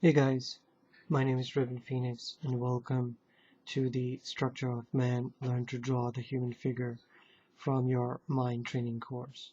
Hey guys, my name is Revan Phoenix and welcome to the Structure of Man Learn to Draw the Human Figure from your Mind Training course.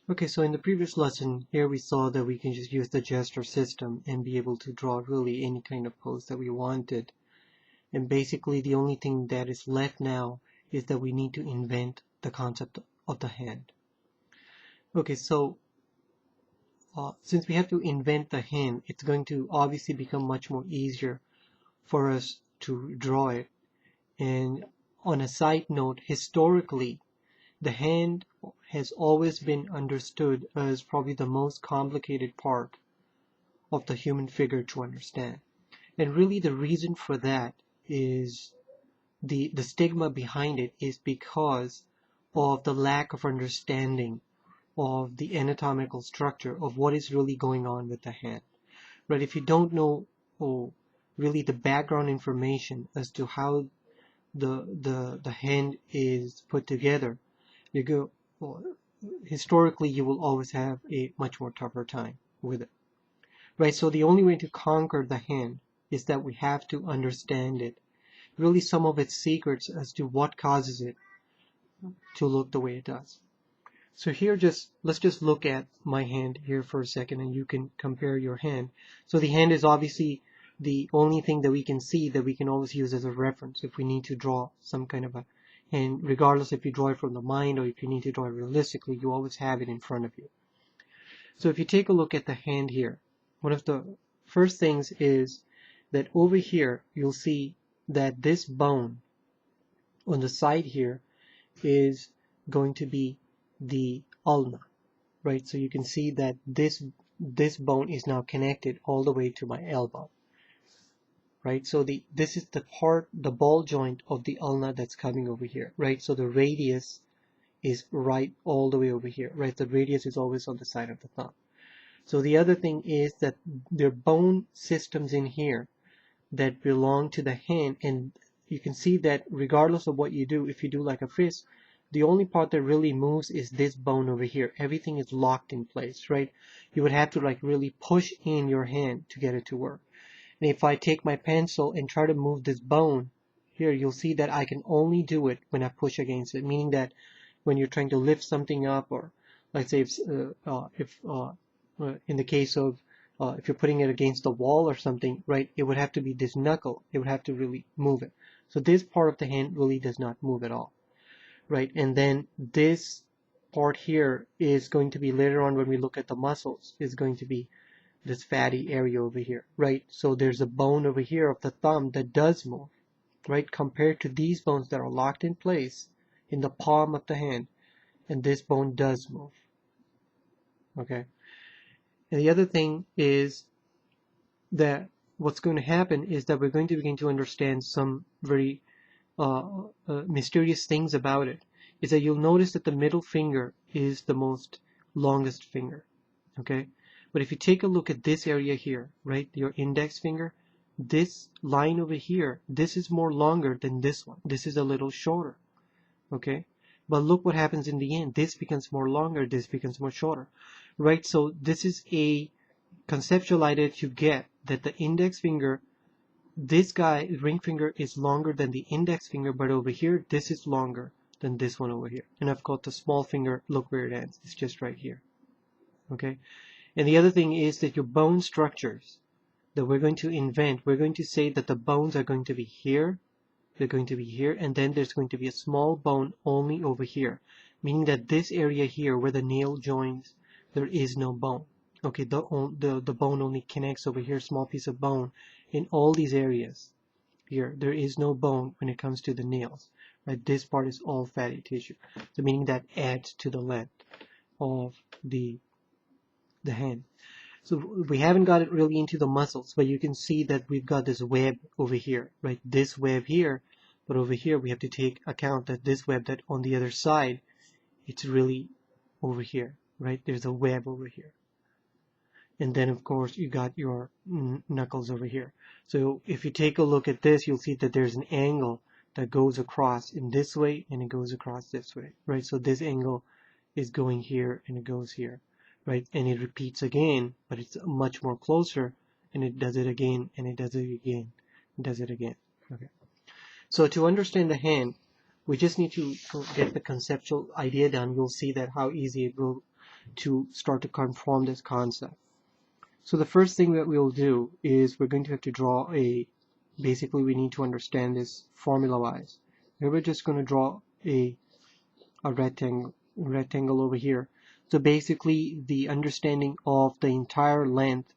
Okay, so in the previous lesson here we saw that we can just use the gesture system and be able to draw really any kind of pose that we wanted. And basically the only thing that is left now is that we need to invent the concept of the hand. Okay, so since we have to invent the hand, it's going to obviously become much more easier for us to draw it. And on a side note, historically, the hand has always been understood as probably the most complicated part of the human figure to understand. And really the reason for that is the stigma behind it is because of the lack of understanding of the anatomical structure of what is really going on with the hand. Right? If you don't know really the background information as to how the hand is put together, you go well, historically you will always have a much more tougher time with it, right? So the only way to conquer the hand is that we have to understand it, really some of its secrets as to what causes it to look the way it does. So here let's just look at my hand here for a second and you can compare your hand. So the hand is obviously the only thing that we can see that we can always use as a reference if we need to draw some kind of a hand, regardless if you draw it from the mind or if you need to draw it realistically, you always have it in front of you. So if you take a look at the hand here, one of the first things is that over here you'll see that this bone on the side here is going to be the ulna, right? So you can see that this bone is now connected all the way to my elbow, right? So this is the ball joint of the ulna that's coming over here, right? So the radius is right all the way over here, right? The radius is always on the side of the thumb. So the other thing is that there are bone systems in here that belong to the hand, and you can see that regardless of what you do, if you do like a fist, the only part that really moves is this bone over here. Everything is locked in place, right? You would have to like really push in your hand to get it to work. And if I take my pencil and try to move this bone here, you'll see that I can only do it when I push against it, meaning that when you're trying to lift something up, or let's say if in the case of if you're putting it against the wall or something, right, it would have to be this knuckle. It would have to really move it. So this part of the hand really does not move at all, right? And then this part here is going to be later on when we look at the muscles, is going to be this fatty area over here, right? So there's a bone over here of the thumb that does move, right? Compared to these bones that are locked in place in the palm of the hand, and this bone does move, okay? And the other thing is that what's going to happen is that we're going to begin to understand some very mysterious things about it. Is that you'll notice that the middle finger is the most longest finger, okay? But if you take a look at this area here, right, your index finger, this line over here, this is more longer than this one. This is a little shorter, okay? But look what happens in the end. This becomes more longer, this becomes more shorter, right? So this is a conceptual idea that you get, that the index finger, this guy, ring finger, is longer than the index finger, but over here, this is longer than this one over here. And I've got the small finger, look where it ends. It's just right here, okay? And the other thing is that your bone structures that we're going to invent, we're going to say that the bones are going to be here, they're going to be here, and then there's going to be a small bone only over here, meaning that this area here where the nail joins, there is no bone. Okay, the bone only connects over here, small piece of bone. In all these areas here, there is no bone when it comes to the nails, right? This part is all fatty tissue, so meaning that adds to the length of the hand. So we haven't got it really into the muscles, but you can see that we've got this web over here, right? This web here, but over here we have to take account that this web that on the other side, it's really over here, right? There's a web over here. And then of course you got your knuckles over here. So if you take a look at this, you'll see that there's an angle that goes across in this way and it goes across this way, right? So this angle is going here and it goes here, right? And it repeats again, but it's much more closer and it does it again, and it does it again, does it again. Okay. So to understand the hand, we just need to get the conceptual idea down. You'll see that how easy it will to start to confirm this concept. So the first thing that we'll do is we're going to have to draw basically we need to understand this formula wise. Here we're just going to draw a rectangle over here. So basically the understanding of the entire length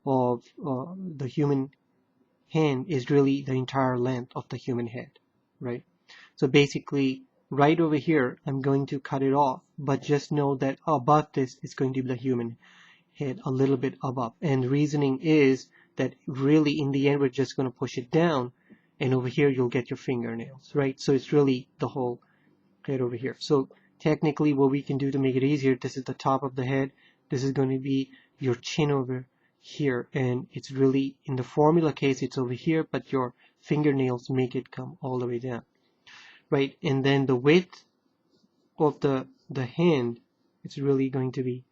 of the human hand is really the entire length of the human head, right? So basically right over here I'm going to cut it off, but just know that above this is going to be the human head, a little bit above, and the reasoning is that really in the end we're just going to push it down, and over here you'll get your fingernails, right? So it's really the whole head over here. So technically what we can do to make it easier, this is the top of the head, this is going to be your chin over here, and it's really in the formula case it's over here, but your fingernails make it come all the way down, right? And then the width of the hand, it's really going to be,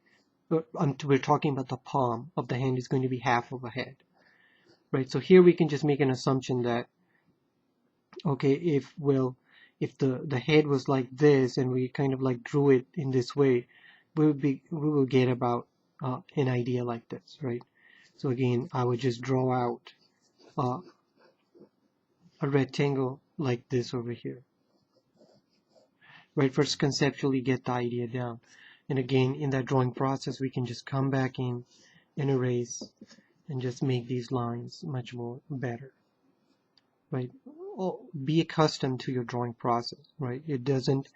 we're talking about the palm of the hand is going to be half of a head, right? So here we can just make an assumption that, okay, if the head was like this and we kind of like drew it in this way, we will get about an idea like this, right? So again, I would just draw out a rectangle like this over here, right? First conceptually get the idea down, and again in that drawing process we can just come back in and erase and just make these lines much more better, right? Be accustomed to your drawing process, right? It doesn't,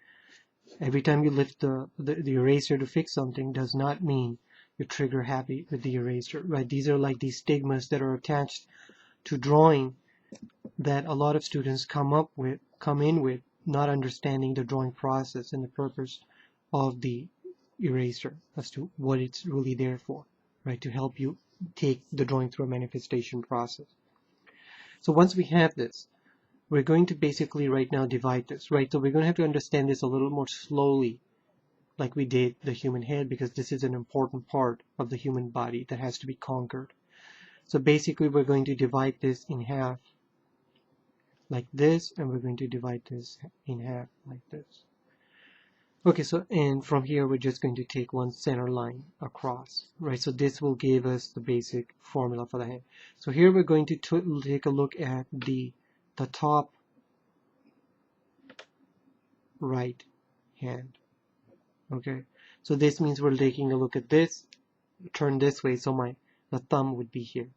every time you lift the eraser to fix something does not mean you trigger happy with the eraser, right? These are like these stigmas that are attached to drawing that a lot of students come in with, not understanding the drawing process and the purpose of the eraser as to what it's really there for, right? To help you take the drawing through a manifestation process. So once we have this, we're going to basically right now divide this, right? So we're going to have to understand this a little more slowly like we did the human head, because this is an important part of the human body that has to be conquered. So basically we're going to divide this in half like this, and we're going to divide this in half like this. Okay, so and from here we're just going to take one center line across, right? So this will give us the basic formula for the hand. So here we're going to take a look at the top right hand. Okay, so this means we're taking a look at this, turn this way, so the thumb would be here.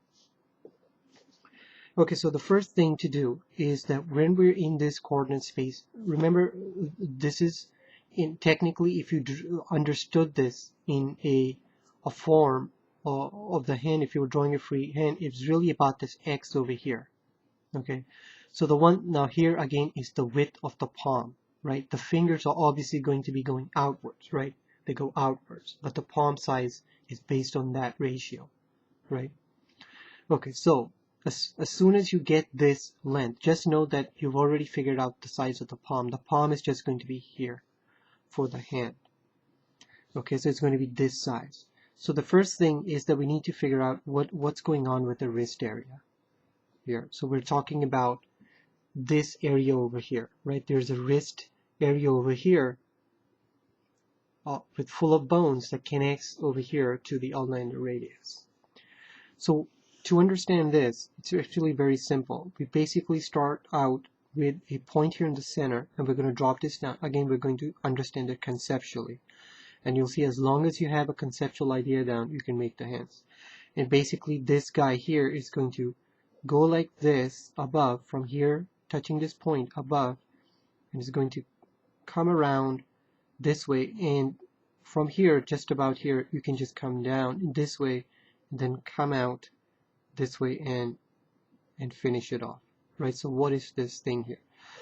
Okay, so the first thing to do is that when we're in this coordinate space, remember this is technically, if you understood this in a form of the hand, if you were drawing a free hand, it's really about this X over here. Okay, so the one now here again is the width of the palm, right? The fingers are obviously going to be going outwards, right? They go outwards, but the palm size is based on that ratio, right? Okay, so as soon as you get this length, just know that you've already figured out the size of the palm. The palm is just going to be here for the hand. Okay, so it's going to be this size. So the first thing is that we need to figure out what's going on with the wrist area here. So we're talking about this area over here, right? There's a wrist area over here with full of bones that connects over here to the ulna and the radius. So to understand this, it's actually very simple. We basically start out with a point here in the center, and we're going to drop this down. Again, we're going to understand it conceptually. And you'll see as long as you have a conceptual idea down, you can make the hands. And basically this guy here is going to go like this above, from here touching this point above, and it's going to come around this way, and from here, just about here, you can just come down this way and then come out this way and finish it off, right? So what is this thing here?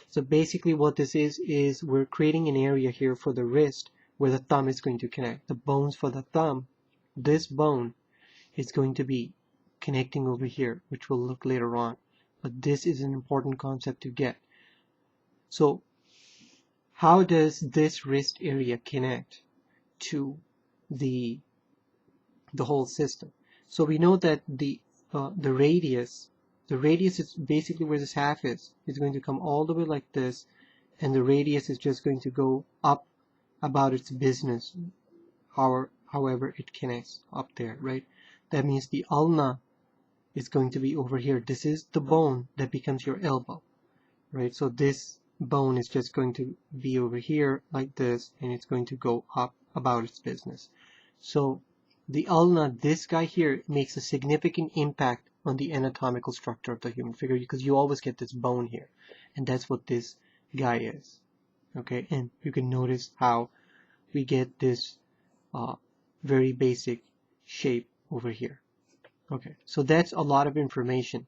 So basically what this is we're creating an area here for the wrist where the thumb is going to connect. The bones for the thumb, this bone is going to be connecting over here, which we'll look later on. But this is an important concept to get. So how does this wrist area connect to the whole system? So we know that the the radius. The radius is basically where this half is. It's going to come all the way like this, and the radius is just going to go up about its business, however it connects up there, right? That means the ulna is going to be over here. This is the bone that becomes your elbow, right? So this bone is just going to be over here like this, and it's going to go up about its business. So the ulna, this guy here, makes a significant impact on the anatomical structure of the human figure, because you always get this bone here, and that's what this guy is. Okay, and you can notice how we get this very basic shape over here. Okay, so that's a lot of information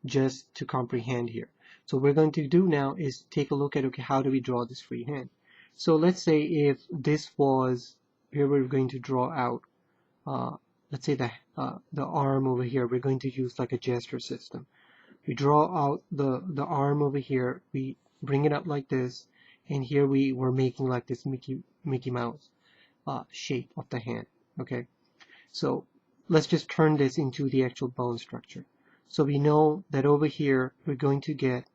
just to comprehend here. So what we're going to do now is take a look at, okay, how do we draw this free hand? So let's say if this was, here we're going to draw out, let's say the arm over here, we're going to use like a gesture system. We draw out the arm over here, we bring it up like this, and here we were making like this Mickey Mouse shape of the hand. Okay, so let's just turn this into the actual bone structure. So we know that over here we're going to get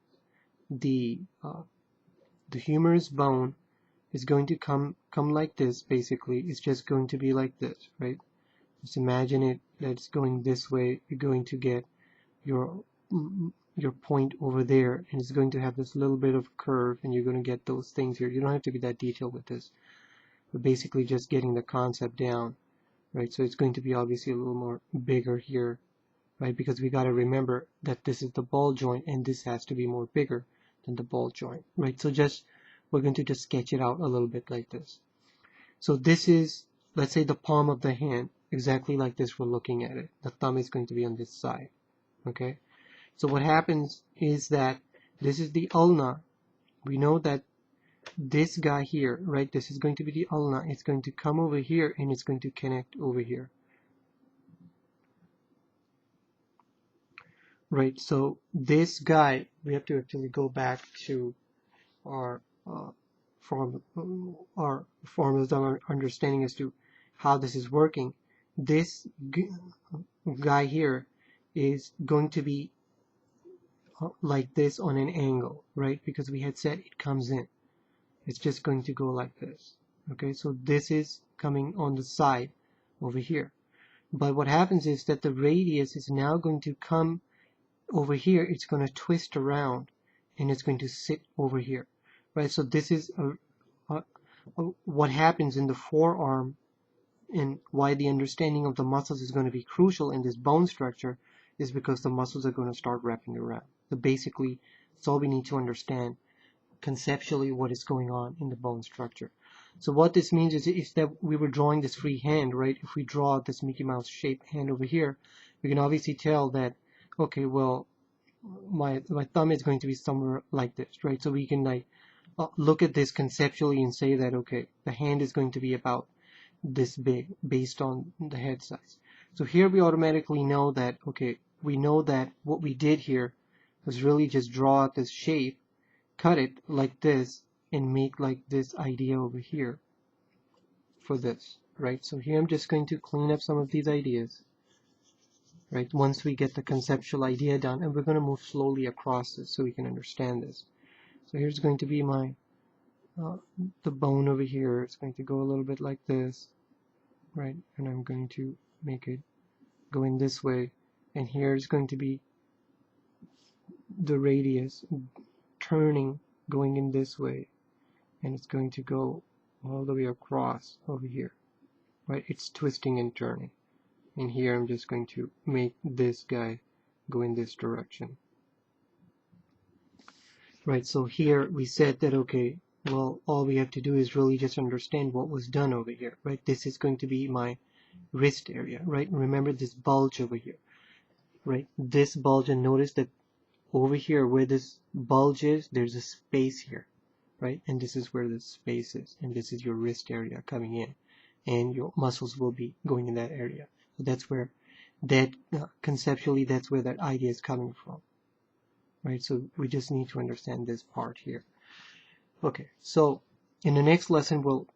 the humerus bone is going to come like this. Basically, it's just going to be like this, right? Just imagine it that it's going this way. You're going to get your point over there, and it's going to have this little bit of curve, and you're going to get those things here. You don't have to be that detailed with this. We're basically just getting the concept down, right? So it's going to be obviously a little more bigger here, right? Because we got to remember that this is the ball joint, and this has to be more bigger than the ball joint, right? So we're going to just sketch it out a little bit like this. So this is, let's say, the palm of the hand, exactly like this. We're looking at it. The thumb is going to be on this side. Okay, so what happens is that this is the ulna. We know that this guy here, right, this is going to be the ulna. It's going to come over here, and it's going to connect over here. Right, so this guy, we have to actually go back to our formulas, our understanding as to how this is working. This guy here is going to be like this on an angle, right? Because we had said it comes in. It's just going to go like this. Okay, so this is coming on the side over here. But what happens is that the radius is now going to come over here. It's going to twist around, and it's going to sit over here, right? So this is what happens in the forearm, and why the understanding of the muscles is going to be crucial in this bone structure is because the muscles are going to start wrapping around. So basically, that's all we need to understand conceptually what is going on in the bone structure. So what this means is that we were drawing this free hand, right? If we draw this Mickey Mouse shaped hand over here, we can obviously tell that, okay, well, my thumb is going to be somewhere like this, right? So we can like look at this conceptually and say that, okay, the hand is going to be about this big based on the head size. So here we automatically know that, okay, we know that what we did here was really just draw out this shape, cut it like this, and make like this idea over here for this, right? So here I'm just going to clean up some of these ideas, right? Once we get the conceptual idea done, and we're going to move slowly across this so we can understand this. So here's going to be my the bone over here. It's going to go a little bit like this, right? And I'm going to make it go in this way, and here is going to be the radius turning, going in this way, and it's going to go all the way across over here, right? It's twisting and turning, and here I'm just going to make this guy go in this direction, right? So here we said that, okay, well, all we have to do is really just understand what was done over here, right? This is going to be my wrist area, right? Remember this bulge over here, right? This bulge, and notice that over here where this bulge is, there's a space here, right? And this is where the space is, and this is your wrist area coming in, and your muscles will be going in that area. So that's where that conceptually, that's where that idea is coming from, right? So we just need to understand this part here. Okay, so in the next lesson we'll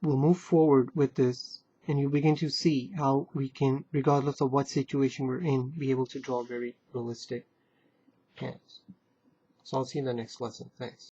move forward with this, and you begin to see how we can, regardless of what situation we're in, be able to draw very realistic hands. So I'll see you in the next lesson. Thanks.